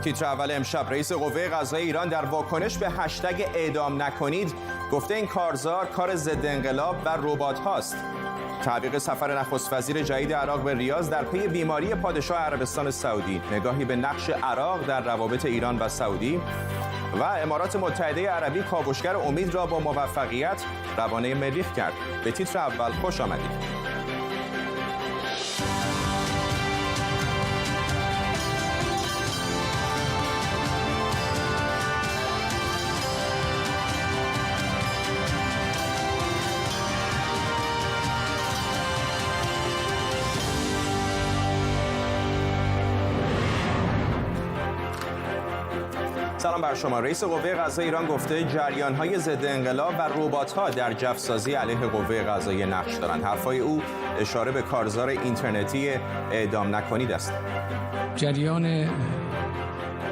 تیتر اول امشب: رئیس قوه قضاییه ایران در واکنش به هشتگ اعدام نکنید گفته این کارزار کار ضد انقلاب و ربات هاست. تعویق سفر نخست وزیر جدید عراق به ریاض در پی بیماری پادشاه عربستان سعودی. نگاهی به نقش عراق در روابط ایران و سعودی. و امارات متحده عربی کاوشگر امید را با موفقیت روانه مریخ کرد. به تیتر اول خوش آمدید. سلام بر شما. رئیس قوه قضاییه ایران گفته جریان‌های ضد انقلاب و ربات‌ها در جفسازی علیه قوه قضاییه نقش دارند. حرفای او اشاره به کارزار اینترنتی اعدام نکنید است. جریان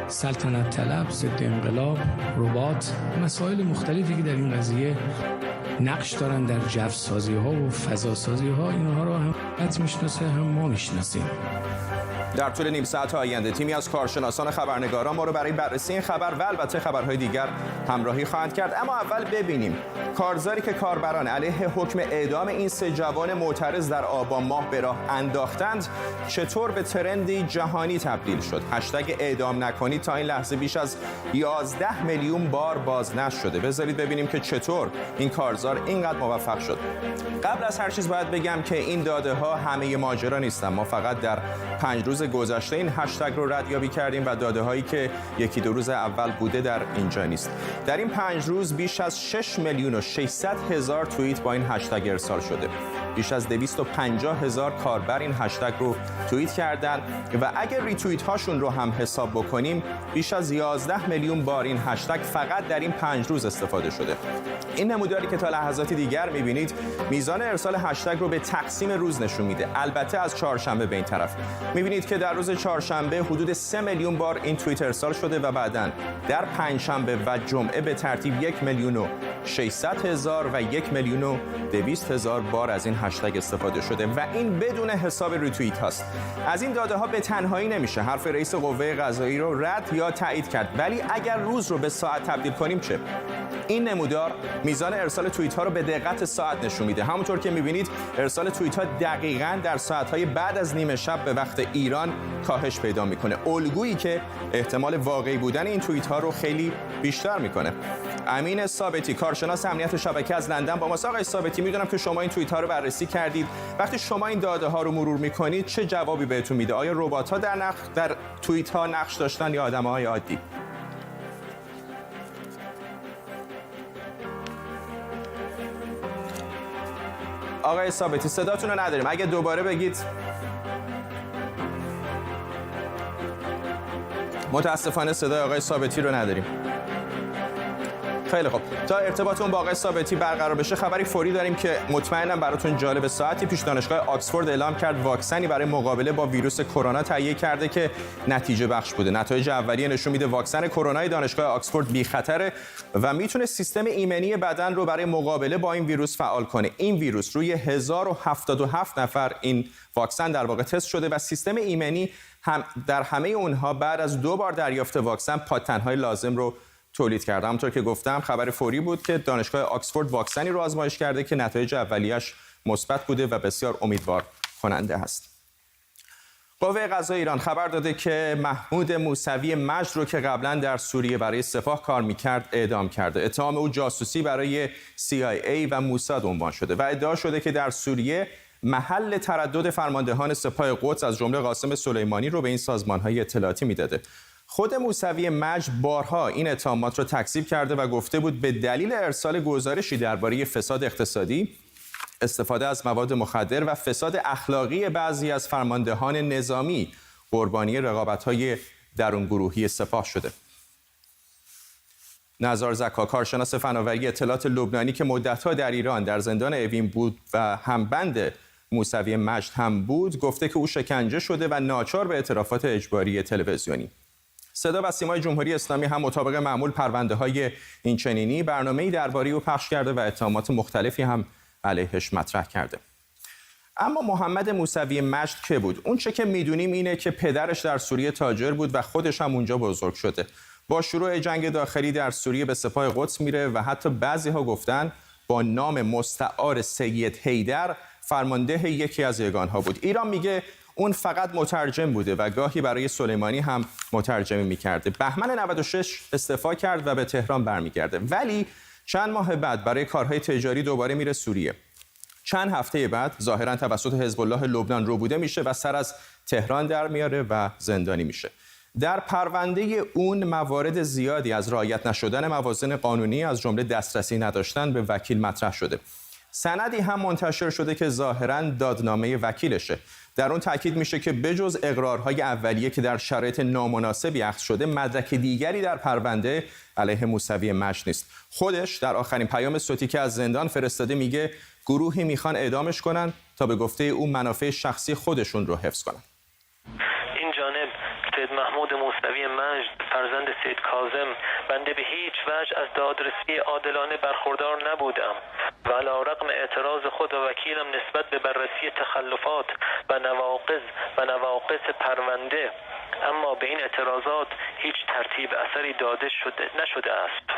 سلطنت طلب، ضد انقلاب، ربات، مسائل مختلفی که در این قضیه نقش دارن در جفسازی‌ها و فضاسازی‌ها، اینها رو هم میشناسه هم ما میشناسیم. در طول نیم ساعت آینده تیمی از کارشناسان خبرنگاران ما رو برای بررسی این خبر و البته خبرهای دیگر همراهی خواهند کرد. اما اول ببینیم کارزاری که کاربران علیه حکم اعدام این سه جوان معترض در آبان ماه به راه انداختند چطور به ترندی جهانی تبدیل شد. هشتگ اعدام نکنید تا این لحظه بیش از 11 میلیون بار بازنشر شده. بذارید ببینیم که چطور این کارزار اینقدر موفق شد. قبل از هر چیز باید بگم که این داده ها همه ماجرا نیستن. ما فقط در 5 روز گذشته این هشتگ رو ردیابی کردیم و داده هایی که یکی دو روز اول بوده در اینجا نیست. در این 5 روز بیش از 6 میلیون و 600 هزار توییت با این هشتگ ارسال شده. بیش از 250 هزار کاربر این هشتگ رو توییت کردن و اگر ریتوییت هاشون رو هم حساب بکنیم بیش از 11 میلیون بار این هشتگ فقط در این 5 روز استفاده شده. این نموداری که تا لحظاتی دیگر می‌بینید میزان ارسال هشتگ رو به تقسیم روز نشون میده. البته از چهارشنبه به این طرف می‌بینید که در روز چهارشنبه حدود 3 میلیون بار این توییت ارسال شده و بعداً در پنجشنبه و جمعه به ترتیب 1 میلیون و 600 هزار و 1 میلیون و 200 هزار بار از این هشتگ استفاده شده و این بدون حساب ریتوییت هاست. از این داده ها به تنهایی نمیشه حرف رئیس قوه قضاییه رو رد یا تایید کرد، ولی اگر روز رو به ساعت تبدیل کنیم چه؟ این نمودار میزان ارسال توییت ها رو به دقت ساعت نشون میده. همونطور که میبینید ارسال توییت ها دقیقاً در ساعت های بعد از نیمه شب به وقت ایران کاهش پیدا میکنه، الگویی که احتمال واقعی بودن این توییت ها رو خیلی بیشتر میکنه. امین ثابتی کارشناس امنیت شبکه از لندن با ماست. آقای ثابتی، میدونم که شما این توییت ها رو بررسی کردید. وقتی شما این داده ها رو مرور میکنید چه جوابی بهتون میده؟ آیا ربات ها در توییت ها نقش داشتن یا آدم‌های عادی؟ آقای ثابتی صداتون رو نداریم، اگه دوباره بگید. متاسفانه صدای آقای ثابتی رو نداریم. خیلی خوب، تا ارتباطمون با آقای ثابتی برقرار بشه خبری فوری داریم که مطمئنم براتون جالب. ساعتی پیش دانشگاه آکسفورد اعلام کرد واکسنی برای مقابله با ویروس کرونا تهیه کرده که نتیجه بخش بوده. نتایج اولیه نشون میده واکسن کرونا دانشگاه آکسفورد بی خطره و میتونه سیستم ایمنی بدن رو برای مقابله با این ویروس فعال کنه. این ویروس روی 1077 نفر این واکسن در واقع تست شده و سیستم ایمنی هم در همه اونها بعد از 2 بار دریافت واکسن پاتن‌های لازم رو تولید کرده. همونطور که گفتم خبر فوری بود که دانشگاه آکسفورد واکسنی رو آزمایش کرده که نتایج اولیه‌اش مثبت بوده و بسیار امیدوار کننده است. قوه قضاییه ایران خبر داده که محمود موسوی مجد رو که قبلا در سوریه برای سپاه کار می‌کرد اعدام کرده. اتهام او جاسوسی برای CIA و موساد عنوان شده و ادعا شده که در سوریه محل تردد فرماندهان سپاه قدس از جمله قاسم سلیمانی رو به این سازمان‌های اطلاعاتی میداده. خود موسوی مجد بارها این اتهامات را تکذیب کرده و گفته بود به دلیل ارسال گزارشی درباره فساد اقتصادی، استفاده از مواد مخدر و فساد اخلاقی بعضی از فرماندهان نظامی قربانی رقابت‌های درونگروهی سپاه شده. نزار زکا کارشناس فناوری اطلاعات لبنانی که مدت‌ها در ایران در زندان اوین بود و همبند موسوی مجد هم بود، گفته که او شکنجه شده و ناچار به اعترافات اجباری تلویزیونی. صدا و سیمای جمهوری اسلامی هم مطابق معمول پرونده‌های اینچنینی برنامه‌ای درباره او پخش کرده و اتهامات مختلفی هم علیهش مطرح کرده. اما محمد موسوی مجد که بود؟ اون چه که میدونیم اینه که پدرش در سوریه تاجر بود و خودش هم اونجا بزرگ شده. با شروع جنگ داخلی در سوریه به سپاه قدس میره و حتی بعضی‌ها گفتن با نام مستعار سید حیدر فرمانده یکی از یگان‌ها بود. ایران میگه اون فقط مترجم بوده و گاهی برای سلیمانی هم مترجمی میکرده. بهمن 96 استعفا کرد و به تهران برمیگرده، ولی چند ماه بعد برای کارهای تجاری دوباره میره سوریه. چند هفته بعد ظاهراً توسط حزب الله لبنان ربوده میشه و سر از تهران در میاره و زندانی میشه. در پرونده اون موارد زیادی از رعایت نشدن موازین قانونی از جمله دسترسی نداشتن به وکیل مطرح شده. سندی هم منتشر شده که ظاهراً دادنامه وکیلشه. در اون تاکید میشه که بجز اقرارهای اولیه که در شرایط نامناسبی اخذ شده، مدرک دیگری در پرونده علیه موسوی مجد نیست. خودش در آخرین پیام صوتی که از زندان فرستاده میگه گروهی میخوان اعدامش کنن تا به گفته او منافع شخصی خودشون رو حفظ کنن. این جانب سید محمود موسوی مجد فرزند سید کاظم، بنده به هیچ وجه از دادرسی عادلانه برخوردار نبودم و علی‌رغم اعتراض خود و وکیلم نسبت به بررسی تخلفات و نواقص پرونده، اما به این اعتراضات هیچ ترتیب اثری داده نشده است.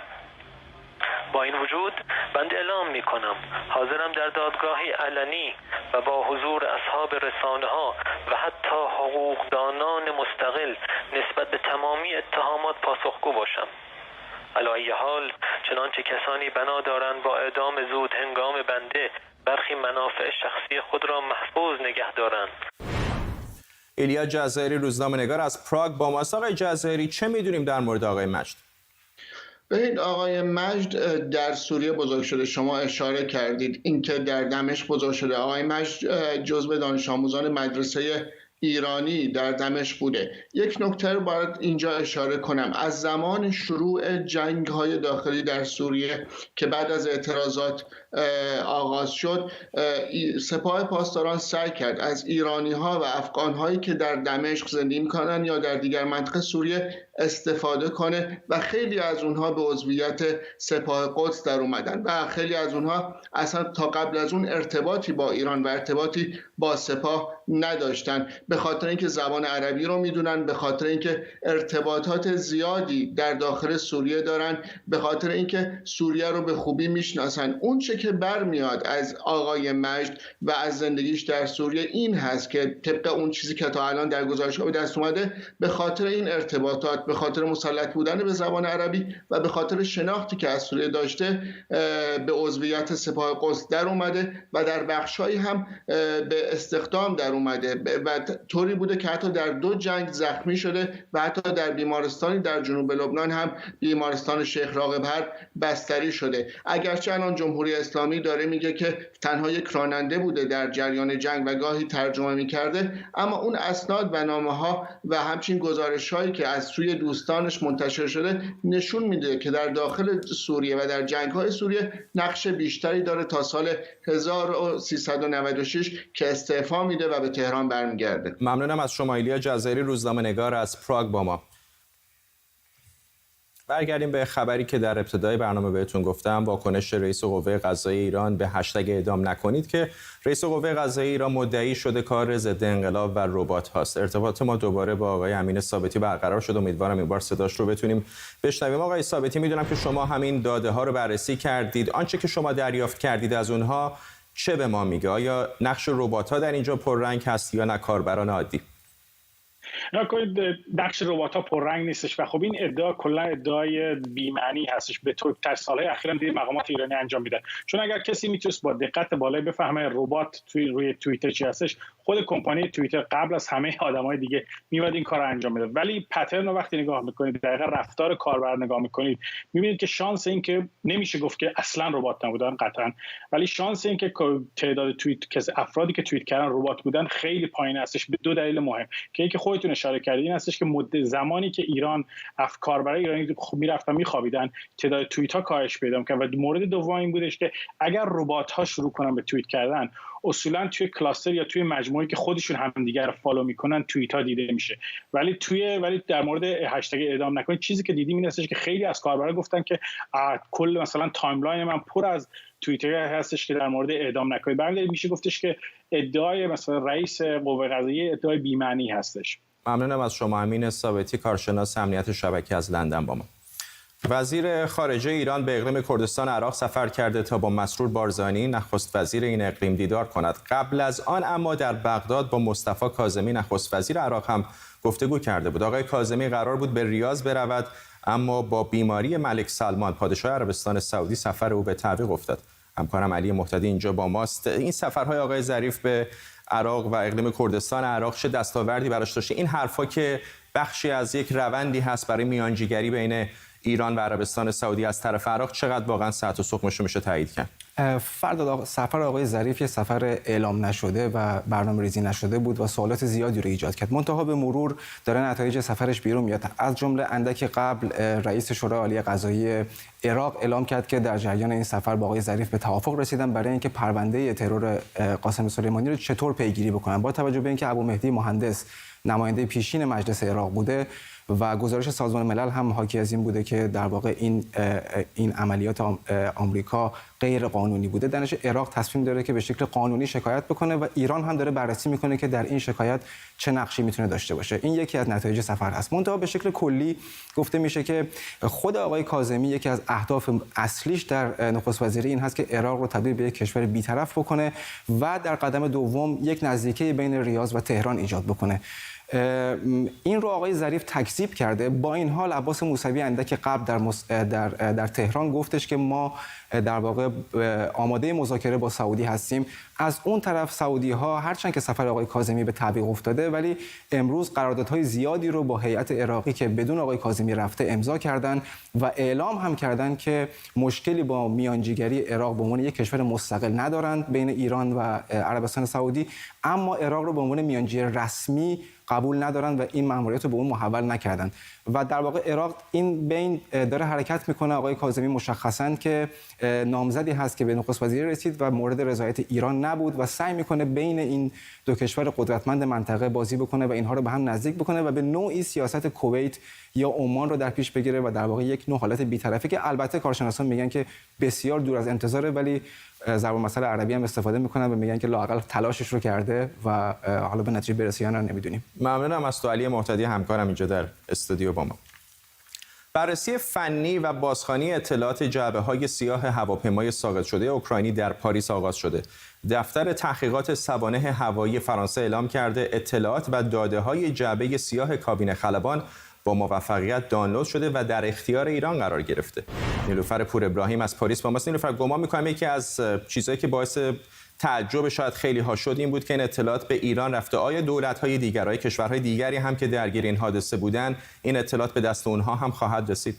با این وجود بنده اعلام می کنم حاضرم در دادگاهی علنی و با حضور اصحاب رسانه ها و حتی حقوقدانان مستقل نسبت به تمامی اتهامات پاسخگو باشم. علی ای حال چنانچه کسانی بنا دارند با اعدام زود هنگام بنده برخی منافع شخصی خود را محفوظ نگه دارند. ایلیا جزایری، روزنامه‌نگار از پراگ با ماست. آقای جزایری، چه میدونیم در مورد آقای مجد؟ ببینید، آقای مجد در سوریه بزرگ شده. شما اشاره کردید اینکه در دمشق بزرگ شده. آقای مجد جزو دانش آموزان مدرسه ایرانی در دمشق بوده. یک نکته رو باید اینجا اشاره کنم. از زمان شروع جنگ‌های داخلی در سوریه که بعد از اعتراضات آغاز شد، سپاه پاسداران سعی کرد از ایرانی‌ها و افغان‌هایی که در دمشق زندگی می‌کنن یا در دیگر مناطق سوریه استفاده کنه و خیلی از اونها به عضویت سپاه قدس در اومدن و خیلی از اونها اصلا تا قبل از اون ارتباطی با ایران و ارتباطی با سپاه نداشتن، به خاطر اینکه زبان عربی رو میدونن، به خاطر اینکه ارتباطات زیادی در داخل سوریه دارن، به خاطر اینکه سوریه رو به خوبی میشناسن. اون چه که برمیاد از آقای مجد و از زندگیش در سوریه این هست که طبق اون چیزی که تا الان در گزارش‌ها به دست اومده، به خاطر این ارتباطات، به خاطر مسلط بودن به زبان عربی و به خاطر شناختی که از سوریه داشته، به عضویت سپاه قدس در اومده و در بخشایی هم به استخدام در اومده و طوری بوده که حتی در 2 جنگ زخمی شده و حتی در بیمارستانی در جنوب لبنان هم، بیمارستان شیخ راغب‌هر، بستری شده. اگرچه الان جمهوری اسلامی داره میگه که تنها یک راننده بوده در جریان جنگ و گاهی ترجمه میکرده، اما اون اسناد و نامه‌ها و همچنین گزارش‌هایی که از سوی دوستانش منتشر شده نشون میده که در داخل سوریه و در جنگ‌های سوریه نقش بیشتری داره تا سال 1396 که استعفا میده و به تهران برمیگرده. ممنونم از شما ایلیا جزایری، روزنامه‌نگار از پراگ با ما. برگردیم به خبری که در ابتدای برنامه بهتون گفتم. واکنش رئیس قوه قضاییه ایران به هشتگ اعدام نکنید که رئیس قوه قضاییه ایران مدعی شده کار ضد انقلاب و ربات هاست. ارتباط ما دوباره با آقای امین ثابتی برقرار شد. امیدوارم این بار صداش رو بتونیم بشنویم. آقای ثابتی، میدونم که شما همین داده ها رو بررسی کردید. آنچه که شما دریافت کردید از اونها چه به ما میگه؟ آیا نقش ربات ها در اینجا پررنگ هست یا نه کاربران عادی؟ نقش ربات‌ها پررنگ نیستش و خب این ادعا کلا ادعای بی‌معنی هستش. به طور در سال‌های اخیر هم دیدیم مقامات ایرانی انجام میدن، چون اگر کسی میتونست با دقت بالایی بفهمه ربات روی توییتر چی هستش، خود کمپانی توییتر قبل از همه آدمای دیگه میاد این کارو انجام میده. ولی پترن رو وقتی نگاه میکنید، دقیقاً رفتار کاربر نگاه میکنید، میبینید که شانس این که نمیشه گفت که اصلا ربات نبودن قطعاً، ولی شانس این که تعداد افرادی که توییت کردن ربات بودن خیلی پایین هستش به 2 دلیل مهم که اینکه خودتون اشاره کردین، این هستش که مدت زمانی که ایران کاربرای ایرانی میرفتن میخوابیدن، تعداد توییت ها کاهش پیدا می‌کرد و مورد دوم این بودش که اگر ربات ها شروع کنن به توییت کردن، اصولا توی کلاستر یا توی مجموعه‌ای که خودشون همدیگر رو فالو میکنن توییت ها دیده میشه. ولی در مورد هشتگ اعدام نکنید چیزی که دیدیم این هستش که خیلی از کاربرا گفتن که کل مثلا تایملاین من پر از توییتر هستش که در مورد اعدام نکنید. برمی‌گرده میشه گفتش که ادعای مثلا رئیس قوه قضاییه ادعای بی‌معنی هستش. ممنونم از شما امین ثابتی، کارشناس امنیت شبکه از لندن با ما. وزیر خارجه ایران به اقلیم کردستان عراق سفر کرده تا با مسرور بارزانی نخست وزیر این اقلیم دیدار کند. قبل از آن اما در بغداد با مصطفی کاظمی نخست وزیر عراق هم گفتگو کرده بود. آقای کاظمی قرار بود به ریاض برود، اما با بیماری ملک سلمان پادشاه عربستان سعودی سفر او به تعویق افتاد. همکارم علی مهتدی اینجا با ماست. این سفرهای آقای ظریف به عراق و اقلیم کردستان عراق چه دستاوردی براش داشته؟ این حرفا که بخشی از یک روندی هست برای میانجیگری بین ایران و عربستان سعودی از طرف عراق، چقدر واقعا ساعت و سقمش رو میشه تایید کرد؟ سفر آقای ظریف یه سفر اعلام نشده و برنامه‌ریزی نشده بود و سوالات زیادی رو ایجاد کرد. منتها به مرور داره نتایج سفرش بیرون میاد. از جمله اندک قبل رئیس شورای عالی قضایی عراق اعلام کرد که در جریان این سفر با آقای ظریف به توافق رسیدن برای اینکه پرونده ترور قاسم سلیمانی رو چطور پیگیری بکنن. با توجه به اینکه ابومهدی مهندس نماینده پیشین مجلس عراق بوده و گزارش سازمان ملل هم حاکی از این بوده که در واقع این عملیات آمریکا غیر قانونی بوده، دانش عراق تصمیم داره که به شکل قانونی شکایت بکنه و ایران هم داره بررسی میکنه که در این شکایت چه نقشی میتونه داشته باشه. این یکی از نتایج سفر هست. منتها به شکل کلی گفته میشه که خود آقای کاظمی یکی از اهداف اصلیش در نخست وزیری این هست که عراق رو تبدیل به یک کشور بی‌طرف بکنه و در قدم دوم یک نزدیکی بین ریاض و تهران ایجاد بکنه. این رو آقای ظریف تکذیب کرده. با این حال عباس موسوی اندک قبل در تهران گفتش که ما در واقع آماده مذاکره با سعودی هستیم. از اون طرف سعودی ها هرچند که سفر آقای کاظمی به تعویق افتاده ولی امروز قراردادهای زیادی رو با هیئت عراقی که بدون آقای کاظمی رفته امضا کردن و اعلام هم کردن که مشکلی با میانجیگری عراق به عنوان یک کشور مستقل ندارند بین ایران و عربستان سعودی، اما عراق رو به عنوان میانجی رسمی قبول ندارن و این مأموریت رو به اون محول نکردن و در واقع عراق این بین داره حرکت میکنه. آقای کاظمی مشخصاً که نامزدی هست که به نخست وزیری رسید و مورد رضایت ایران نبود و سعی میکنه بین این دو کشور قدرتمند منطقه بازی بکنه و اینها رو به هم نزدیک بکنه و به نوعی سیاست کویت یا عمان رو در پیش بگیره و در واقع یک نوع حالت بی‌طرفی که البته کارشناسان میگن که بسیار دور از انتظاره، ولی ضرب المثل عربی هم استفاده میکنن و میگن که لااقل تلاشش رو کرده و حالا به نتیجه برسه یا نه نمیدونیم. ممنونم از تو علی مهتدی، همکارم اینجا در استودیو با ما. بررسی فنی و بازخوانی اطلاعات جعبه‌های سیاه هواپیمای ساقط شده اوکراینی در پاریس آغاز شده. دفتر تحقیقات سوانح هوایی فرانسه اعلام کرده اطلاعات و داده‌های جعبه سیاه کابین خلبان با موفقیت دانلود شده و در اختیار ایران قرار گرفته. نیلوفر پور ابراهیم از پاریس با ماست. نیلوفر، گمان می‌کنم یکی از چیزایی که باعث تعجب شاید خیلی ها شد این بود که این اطلاعات به ایران رفته. آیا دولت‌های دیگر، کشورهای دیگری هم که درگیر این حادثه بودن، این اطلاعات به دست اونها هم خواهد رسید؟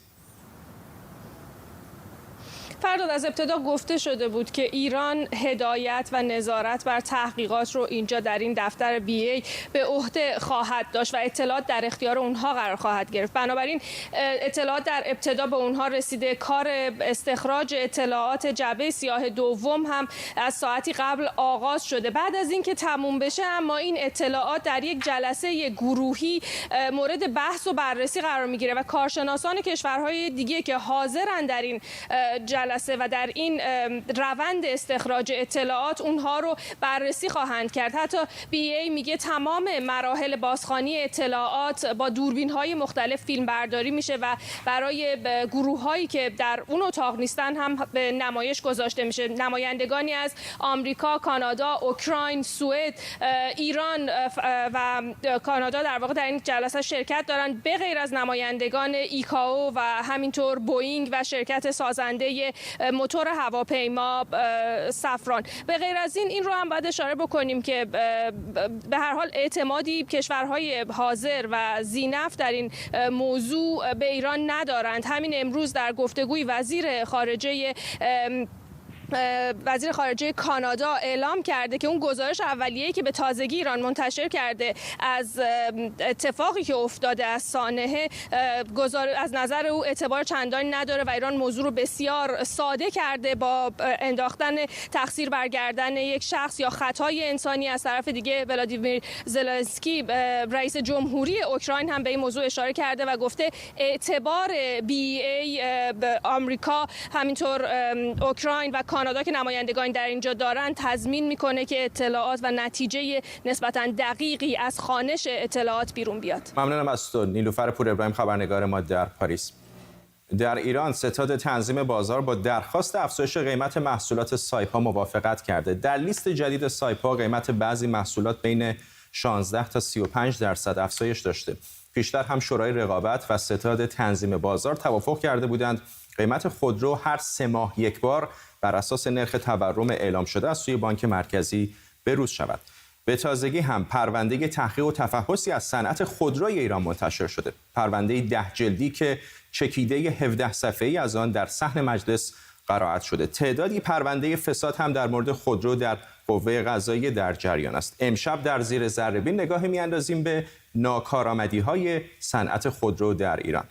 فرداد، از ابتدا گفته شده بود که ایران هدایت و نظارت بر تحقیقات رو اینجا در این دفتر BA به عهده خواهد داشت و اطلاعات در اختیار اونها قرار خواهد گرفت. بنابراین اطلاعات در ابتدا به اونها رسیده. کار استخراج اطلاعات جعبه سیاه دوم هم از ساعتی قبل آغاز شده. بعد از اینکه تموم بشه اما این اطلاعات در یک جلسه گروهی مورد بحث و بررسی قرار میگیره و کارشناسان کشورهای دیگه که حاضرن در این جلسه و در این روند استخراج اطلاعات اونها رو بررسی خواهند کرد. حتی BA میگه تمام مراحل بازخوانی اطلاعات با دوربین‌های مختلف فیلم برداری میشه و برای گروه‌هایی که در اون اتاق نیستن هم به نمایش گذاشته میشه. نمایندگانی از آمریکا، کانادا، اوکراین، سوئد، ایران و کانادا در واقع در این جلسه شرکت دارن، به غیر از نمایندگان ایکائو و همینطور بوئینگ و شرکت سازنده موتور هواپیما سفران. به غیر از این رو هم باید اشاره بکنیم که به هر حال اعتمادی کشورهای حاضر و ذی‌نفع در این موضوع به ایران ندارند. همین امروز در گفتگوی وزیر خارجه کانادا اعلام کرده که اون گزارش اولیه‌ای که به تازگی ایران منتشر کرده از اتفاقی که افتاده از سانحه از نظر او اعتبار چندانی نداره و ایران موضوع رو بسیار ساده کرده با انداختن تقصیر بر گردن یک شخص یا خطای انسانی. از طرف دیگه ولادیمیر زلنسکی رئیس جمهوری اوکراین هم به این موضوع اشاره کرده و گفته اعتبار BA آمریکا همینطور اوکراین و کانادا که نمایندگان در اینجا دارن تضمین میکنه که اطلاعات و نتیجه نسبتاً دقیقی از خوانش اطلاعات بیرون بیاد. ممنونم از تو نیلوفر پور ابراهیم، خبرنگار ما در پاریس. در ایران ستاد تنظیم بازار با درخواست افزایش قیمت محصولات سایپا موافقت کرده. در لیست جدید سایپا قیمت بعضی محصولات بین 16 تا 35% افزایش داشته. پیشتر هم شورای رقابت و ستاد تنظیم بازار توافق کرده بودند قیمت خودرو هر 3 ماه یک بار بر اساس نرخ تورم اعلام شده از سوی بانک مرکزی بروز شود. به تازگی هم پرونده تحقیق و تفحصی از صنعت خودروی ایران منتشر شده. پرونده 10 جلدی که چکیده 17 صفحه‌ای از آن در صحن مجلس قرائت شده. تعدادی پرونده فساد هم در مورد خودرو در قوه قضاییه در جریان است. امشب در زیر ذره‌بین نگاهی می‌اندازیم به ناکارآمدی‌های صنعت خودرو در ایران.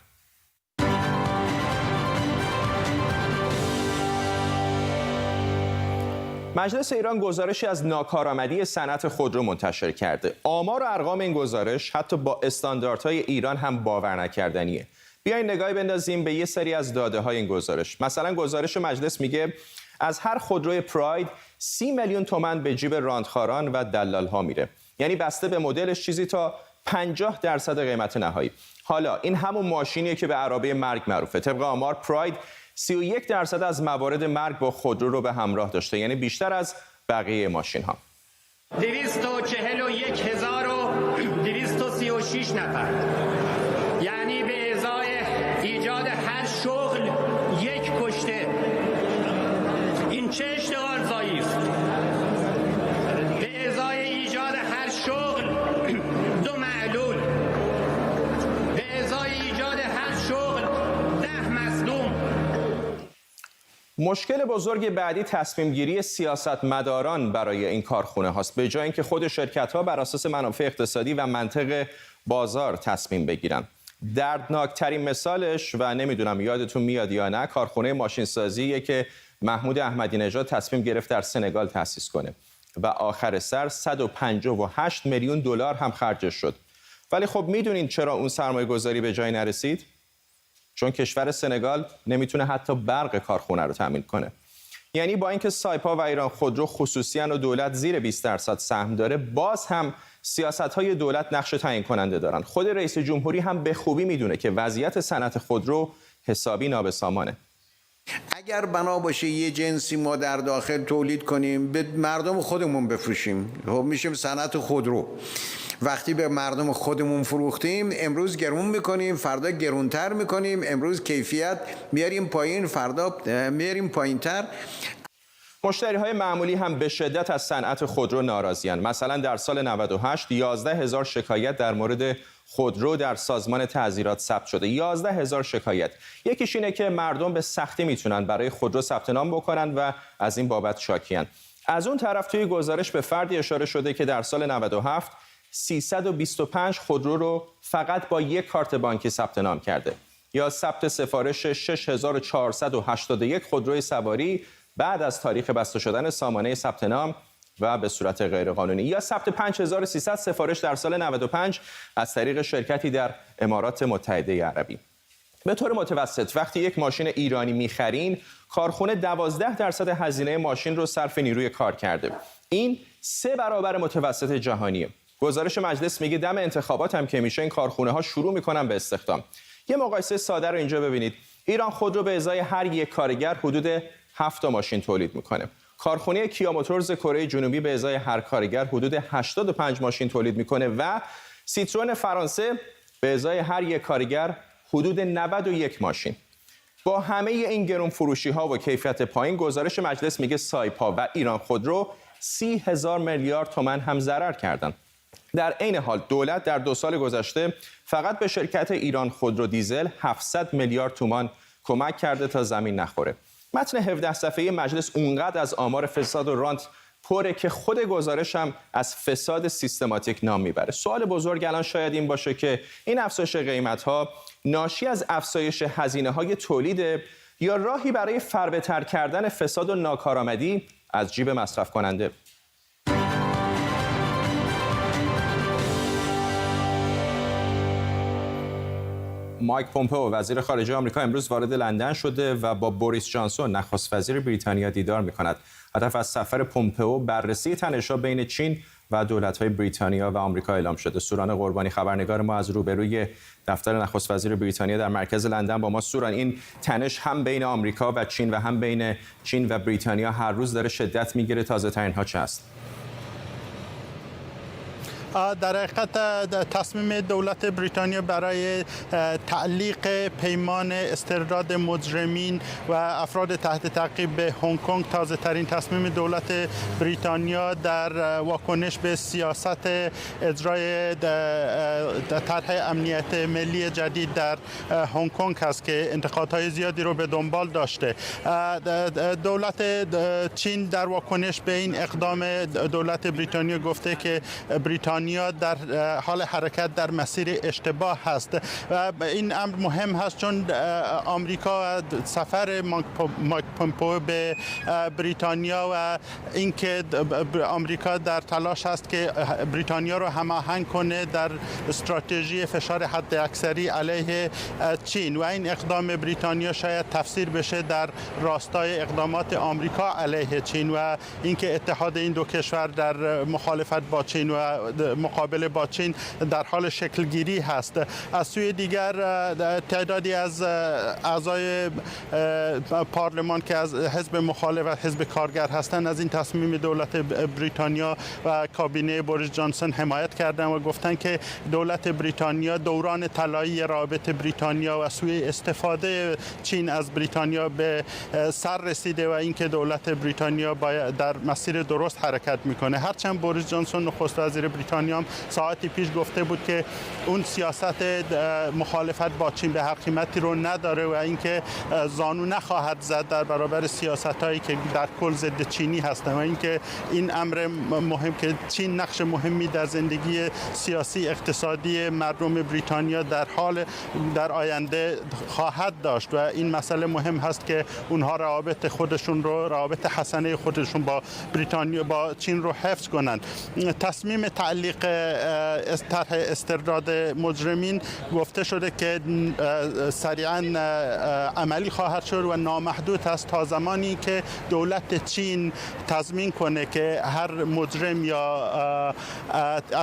مجلس ایران گزارشی از ناکارآمدی صنعت خودرو منتشر کرده. آمار و ارقام این گزارش حتی با استانداردهای ایران هم باور نکردنیه. بیاین نگاهی بندازیم به یه سری از داده‌های این گزارش. مثلا گزارش مجلس میگه از هر خودروی پراید 30 میلیون تومان به جیب راندخاران و دلال‌ها میره. یعنی بسته به مدلش چیزی تا 50% قیمت نهایی. حالا این همون ماشینیه که به عرابه مرگ معروفه. طبق آمار پراید 31% از موارد مرگ با خودرو رو به همراه داشته، یعنی بیشتر از بقیه ماشین‌ها. 241,236 نفر، یعنی به ازای ایجاد هر شغل یک کشته. این چه اشتغالزایی است؟ به ازای ایجاد هر شغل 2 معلول، به ازای ایجاد هر شغل 10 مظلوم. مشکل بزرگ بعدی تصمیم گیری سیاستمداران برای این کارخونه هاست. به جای اینکه خود شرکت ها بر اساس منافع اقتصادی و منطق بازار تصمیم بگیرن. دردناکترین مثالش و نمیدونم یادتون میاد یا نه، کارخونه ماشینسازیه که محمود احمدی نژاد تصمیم گرفت در سنگال تأسیس کنه و آخر سر 158 میلیون دلار هم خرجش شد. ولی خب میدونین چرا اون سرمایه گذاری به جای نرسید؟ چون کشور سنگال نمیتونه حتی برق کارخونه رو تامین کنه. یعنی با اینکه سایپا و ایران خودرو خصوصیاً و دولت زیر 20% سهم داره، باز هم سیاست‌های دولت نقش تعیین کننده دارن. خود رئیس جمهوری هم به خوبی میدونه که وضعیت صنعت خودرو حسابی نابسامانه. اگر بنا باشه یه جنسی ما در داخل تولید کنیم به مردم خودمون بفروشیم، خب میشیم صنعت خودرو. وقتی به مردم خودمون فروختیم، امروز گرون میکنیم، فردا گرونتر میکنیم، امروز کیفیت میاریم پایین، فردا میاریم پایینتر. مشتری‌های معمولی هم به شدت از صنعت خودرو ناراضی‌اند. مثلا در سال 98 11,000 شکایت در مورد خودرو در سازمان تعزیرات ثبت شده. 11,000 شکایت. یکیش اینه که مردم به سختی میتونن برای خودرو ثبت نام بکنن و از این بابت شاکیان. از اون طرف توی گزارش به فردی اشاره شده که در سال 97 325 خودرو رو فقط با یک کارت بانکی ثبت نام کرده، یا ثبت سفارش 6481 خودروی سواری بعد از تاریخ بسته شدن سامانه ثبت نام و به صورت غیرقانونی، یا ثبت 5300 سفارش در سال 95 از طریق شرکتی در امارات متحده عربی. به طور متوسط وقتی یک ماشین ایرانی می‌خرین، کارخونه 12% هزینه ماشین رو صرف نیروی کار کرده. این 3 برابر متوسط جهانیه. گزارش مجلس میگه دم انتخابات هم که میشه این کارخونه ها شروع میکنن به استخدام. یه مقایسه ساده رو اینجا ببینید. ایران خودرو به ازای هر یک کارگر حدود 7 ماشین تولید میکنه. کارخونه کیا موتورز کره جنوبی به ازای هر کارگر حدود 85 ماشین تولید میکنه و سیتروئن فرانسه به ازای هر یک کارگر حدود 91 ماشین. با همه این گرون فروشی ها و کیفیت پایین، گزارش مجلس میگه سایپا و ایران خودرو 30,000 میلیارد تومان هم ضرر کردن. در عین حال دولت در 2 سال گذشته فقط به شرکت ایران خودرو دیزل 700 میلیارد تومان کمک کرده تا زمین نخوره. متن 17 صفحه‌ای مجلس اونقدر از آمار فساد و رانت پره که خود گزارش هم از فساد سیستماتیک نام میبره. سوال بزرگ الان شاید این باشه که این افزایش قیمت‌ها ناشی از افزایش هزینه‌های تولید یا راهی برای فربه‌تر کردن فساد و ناکارآمدی از جیب مصرف کننده. مایک پومپئو وزیر خارجه آمریکا امروز وارد لندن شده و با بوریس جانسون نخست وزیر بریتانیا دیدار می‌کند. هدف از سفر پومپئو بررسی تنش‌ها بین چین و دولت‌های بریتانیا و آمریکا اعلام شده. سوران قربانی خبرنگار ما از روبروی دفتر نخست وزیر بریتانیا در مرکز لندن با ما. سوران، این تنش هم بین آمریکا و چین و هم بین چین و بریتانیا هر روز داره شدت میگیره. تازه‌ترین‌ها چه است؟ در حقیقت تصمیم دولت بریتانیا برای تعلیق پیمان استرداد مجرمین و افراد تحت تعقیب به هنگ کنگ تازه ترین تصمیم دولت بریتانیا در واکنش به سیاست اجرای طرح امنیت ملی جدید در هنگ کنگ است که انتقادهای زیادی رو به دنبال داشته. دولت چین در واکنش به این اقدام دولت بریتانیا گفته که بریتانیا در حال حرکت در مسیر اشتباه هست و این امر مهم هست چون آمریکا سفر مایک پومپئو به بریتانیا و اینکه آمریکا در تلاش است که بریتانیا رو هماهنگ کنه در استراتژی فشار حداکثری علیه چین و این اقدام بریتانیا شاید تفسیر بشه در راستای اقدامات آمریکا علیه چین و اینکه اتحاد این دو کشور در مخالفت با چین و مقابله با چین در حال شکلگیری هست. از سوی دیگر تعدادی از اعضای پارلمان که از حزب مخالف و حزب کارگر هستند از این تصمیم دولت بریتانیا و کابینه بوریس جانسون حمایت کردند و گفتند که دولت بریتانیا دوران طلایی رابطه بریتانیا و سوی استفاده چین از بریتانیا به سر رسیده و اینکه دولت بریتانیا باید در مسیر درست حرکت میکنه. هرچند بوریس جانسون نخست وزیر بریتانیا ساعتی پیش گفته بود که اون سیاست مخالفت با چین به هر قیمتی رو نداره و اینکه زانو نخواهد زد در برابر سیاستایی که در کل ضد چینی هستند و اینکه این امر مهم که چین نقش مهمی در زندگی سیاسی اقتصادی مردم بریتانیا در آینده خواهد داشت و این مسئله مهم هست که اونها روابط حسنه خودشون با بریتانیا با چین رو حفظ کنند. تصمیم تعلیق طرح استرداد مجرمین گفته شده که سریعا عملی خواهد شد و نامحدود است تا زمانی که دولت چین تضمین کنه که هر مجرم یا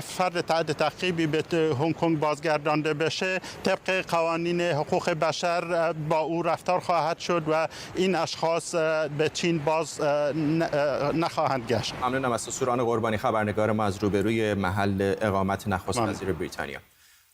فرد تحت تعقیبی به هنگ کنگ بازگردانده بشه طبق قوانین حقوق بشر با او رفتار خواهد شد و این اشخاص به چین باز نخواهند گشت. ممنونم از سوران قربانی خبرنگار ما از روبروی محل اقامت نخست وزیر بریتانیا.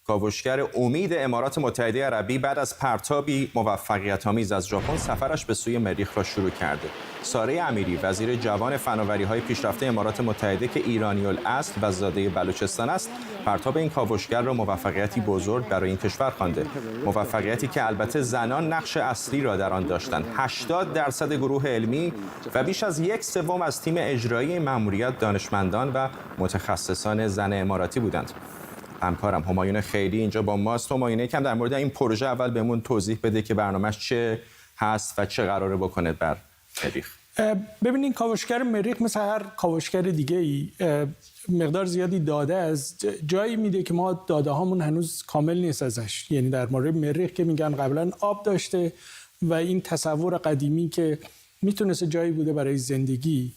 کاوشگر امید امارات متحده عربی بعد از پرتابی موفقیت‌آمیز از ژاپن سفرش به سوی مریخ را شروع کرده. ساره امیری وزیر جوان فناوری‌های پیشرفته امارات متحده که ایرانی الاصل و زاده بلوچستان است، پرتاب این کاوشگر را موفقیتی بزرگ برای این کشور خوانده. موفقیتی که البته زنان نقش اصلی را در آن داشتند. 80% گروه علمی و بیش از 1/3 از تیم اجرایی مأموریت دانشمندان و متخصصان زن اماراتی بودند. همکارم همایون خیری اینجا با ماست. همایون، یکم در مورد این پروژه اول بهمون توضیح بده که برنامه‌اش چه هست و چه قراره بکنه بر مریخ. ببینین کاوشگر مریخ مثل هر کاوشگر دیگه‌ای مقدار زیادی داده از جایی میده که ما داده هامون هنوز کامل نیست ازش. یعنی در مورد مریخ که میگن قبلا آب داشته و این تصور قدیمی که میتونست جایی بوده برای زندگی،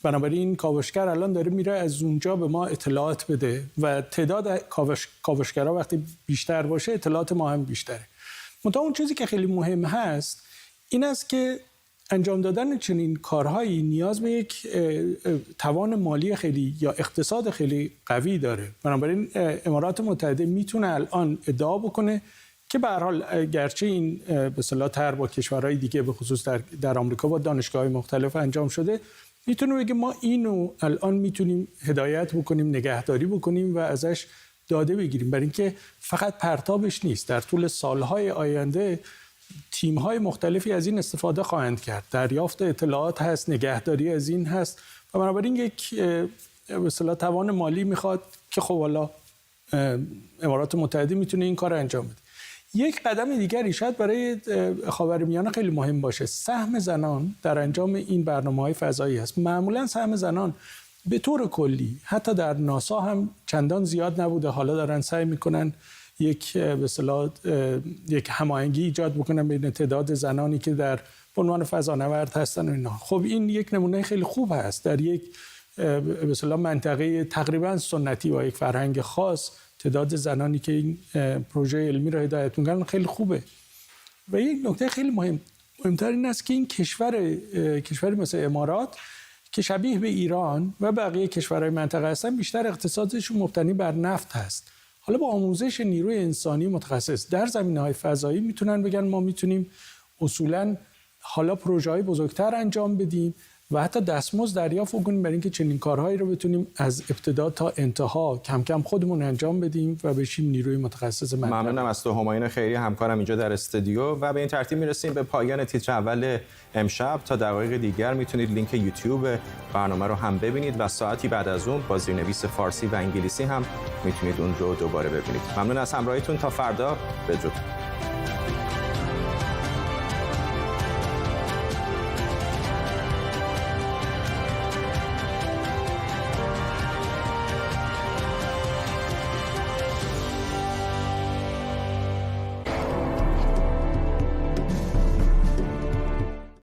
بنابراین کاوشگر الان داره میره از اونجا به ما اطلاعات بده و تعداد کاوشگرها وقتی بیشتر باشه اطلاعات ما هم بیشتره. منتها اون چیزی که خیلی مهم هست این است که انجام دادن چنین کارهایی نیاز به یک توان مالی خیلی یا اقتصاد خیلی قوی داره. بنابراین امارات متحده میتونه الان ادعا بکنه که به هر حال گرچه این به اصطلاح طرح با کشورهای دیگه به خصوص در آمریکا با دانشگاه‌های مختلف انجام شده، میتونه بگه ما اینو الان میتونیم هدایت بکنیم، نگهداری بکنیم و ازش داده بگیریم، برای اینکه فقط پرتابش نیست. در طول سالهای آینده تیم‌های مختلفی از این استفاده خواهند کرد. دریافت اطلاعات هست، نگهداری از این هست و بنابراین یک به اصطلاح توان مالی میخواد که خب والا امارات متحده میتونه این کار انجام بده. یک قدم دیگری شاید برای خاورمیانه خیلی مهم باشه. سهم زنان در انجام این برنامه‌های فضایی است. معمولاً سهم زنان به طور کلی حتی در ناسا هم چندان زیاد نبوده. حالا دارن سعی میکنن یک به اصطلاح یک هماهنگی ایجاد بکنن بین تعداد زنانی که در عنوان فضانورد هستن و اینا. خب این یک نمونه خیلی خوب هست در یک به اصطلاح منطقه تقریبا سنتی و یک فرهنگ خاص. تعداد زنانی که این پروژه علمی را هدایت می‌کنن خیلی خوبه. و یک نکته خیلی مهمتر این است که این کشور مثل امارات که شبیه به ایران و بقیه کشورهای منطقه هستن، بیشتر اقتصادشون مبتنی بر نفت هست. حالا با آموزش نیروی انسانی متخصص در زمینه‌های فضایی میتونن بگن ما میتونیم اصولاً حالا پروژه‌های بزرگتر انجام بدیم و حتی دستمزد دریافت کنیم برای اینکه چنین کارهایی رو بتونیم از ابتدا تا انتها کم کم خودمون انجام بدیم و بشیم نیروی متخصص منطقه. ممنونم از تو همایون خیری، همکارم اینجا در استودیو. و به این ترتیب میرسیم به پایان تیتر اول امشب. تا دقایق دیگر میتونید لینک یوتیوب برنامه رو هم ببینید و ساعتی بعد از اون با زیرنویس فارسی و انگلیسی هم میتونید اون رو دوباره ببینید. ممنون از همراهیتون. تا فردا، بدرود.